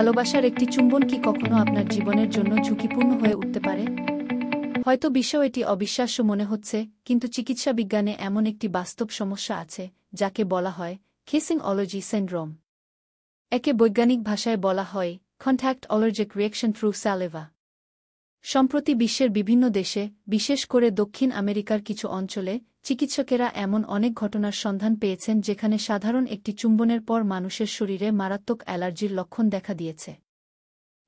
ভালোবাসার একটি চুম্বন কি কখনো আপনার জীবনের জন্য ঝুঁকিপূর্ণ হয়ে উঠতে পারে? হয়তো বিশ্বেও এটি অবিশ্বাস্য মনে হচ্ছে, কিন্তু চিকিৎসা বিজ্ঞানে এমন একটি বাস্তব সমস্যা আছে যাকে বলা হয় কিসিং অ্যালার্জি সিনড্রোম। একে বৈজ্ঞানিক ভাষায় বলা হয় কন্ট্যাক্ট অ্যালার্জিক রিঅ্যাকশন থ্রু স্যালিভা। সম্প্রতি বিশ্বের বিভিন্ন দেশে, বিশেষ করে দক্ষিণ আমেরিকার কিছু অঞ্চলে, চিকিৎসকেরা এমন অনেক ঘটনার সন্ধান পেয়েছেন যেখানে সাধারণ একটি চুম্বনের পর মানুষের শরীরে মারাত্মক অ্যালার্জির লক্ষণ দেখা দিয়েছে।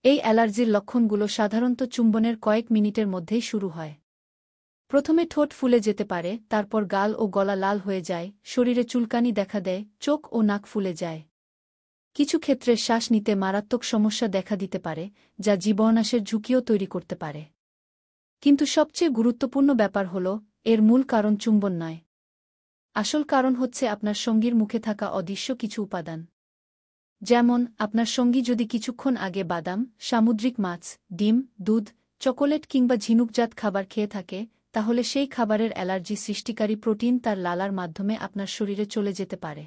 এই অ্যালার্জির লক্ষণগুলো সাধারণত চুম্বনের কয়েক মিনিটের মধ্যেই শুরু হয়। প্রথমে ঠোঁট ফুলে যেতে পারে, তারপর গাল ও গলা লাল হয়ে যায়, শরীরে চুলকানি দেখা দেয়, চোখ ও নাক ফুলে যায়। কিছু ক্ষেত্রে শ্বাস নিতে মারাত্মক সমস্যা দেখা দিতে পারে, যা জীবনাশের ঝুঁকিও তৈরি করতে পারে। কিন্তু সবচেয়ে গুরুত্বপূর্ণ ব্যাপার হল, এর মূল কারণ চুম্বন নয়। আসল কারণ হচ্ছে আপনার সঙ্গীর মুখে থাকা অদৃশ্য কিছু উপাদান। যেমন, আপনার সঙ্গী যদি কিছুক্ষণ আগে বাদাম, সামুদ্রিক মাছ, ডিম, দুধ, চকোলেট কিংবা ঝিনুকজাত খাবার খেয়ে থাকে, তাহলে সেই খাবারের অ্যালার্জি সৃষ্টিকারী প্রোটিন তার লালার মাধ্যমে আপনার শরীরে চলে যেতে পারে।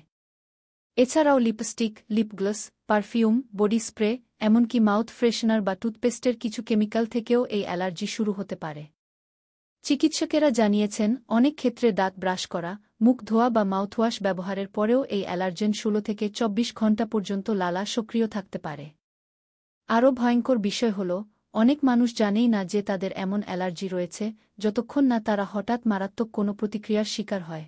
এছাড়াও lipstick, lip gloss, perfume, body spray, এমনকি মাউথ ফ্রেশনার বা টুথপেস্টের কিছু কেমিক্যাল থেকেও এই অ্যালার্জি শুরু হতে পারে। চিকিৎসকেরা জানিয়েছেন, অনেক ক্ষেত্রে দাঁত ব্রাশ করা, মুখ ধোয়া বা মাউথওয়াশ ব্যবহারের পরেও এই অ্যালার্জেন 16 থেকে 24 ঘণ্টা পর্যন্ত লালা সক্রিয় থাকতে পারে। আরও ভয়ঙ্কর বিষয় হল, অনেক মানুষ জানেই না যে তাদের এমন অ্যালার্জি রয়েছে, যতক্ষণ না তারা হঠাৎ মারাত্মক কোনো প্রতিক্রিয়ার শিকার হয়।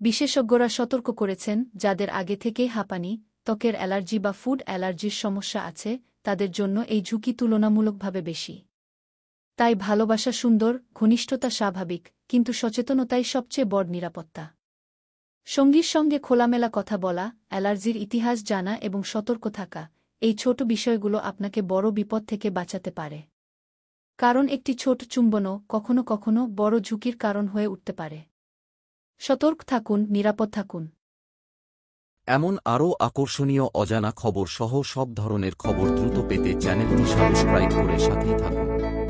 বিশেষজ্ঞরা সতর্ক করেছেন, যাদের আগে থেকেই হাঁপানি, ত্বকের অ্যালার্জি বা ফুড অ্যালার্জির সমস্যা আছে, তাদের জন্য এই ঝুঁকি তুলনামূলকভাবে বেশি। তাই ভালোবাসা সুন্দর, ঘনিষ্ঠতা স্বাভাবিক, কিন্তু সচেতনতাই সবচেয়ে বড় নিরাপত্তা। সঙ্গীর সঙ্গে খোলামেলা কথা বলা, অ্যালার্জির ইতিহাস জানা এবং সতর্ক থাকা, এই ছোট বিষয়গুলো আপনাকে বড় বিপদ থেকে বাঁচাতে পারে। কারণ একটি ছোট চুম্বনও কখনো কখনো বড় ঝুঁকির কারণ হয়ে উঠতে পারে। সতর্ক থাকুন, নিরাপদ থাকুন। এমন আরও আকর্ষণীয় অজানা খবর সহ সব ধরনের খবর দ্রুত পেতে চ্যানেলটি সাবস্ক্রাইব করে সাথেই থাকুন।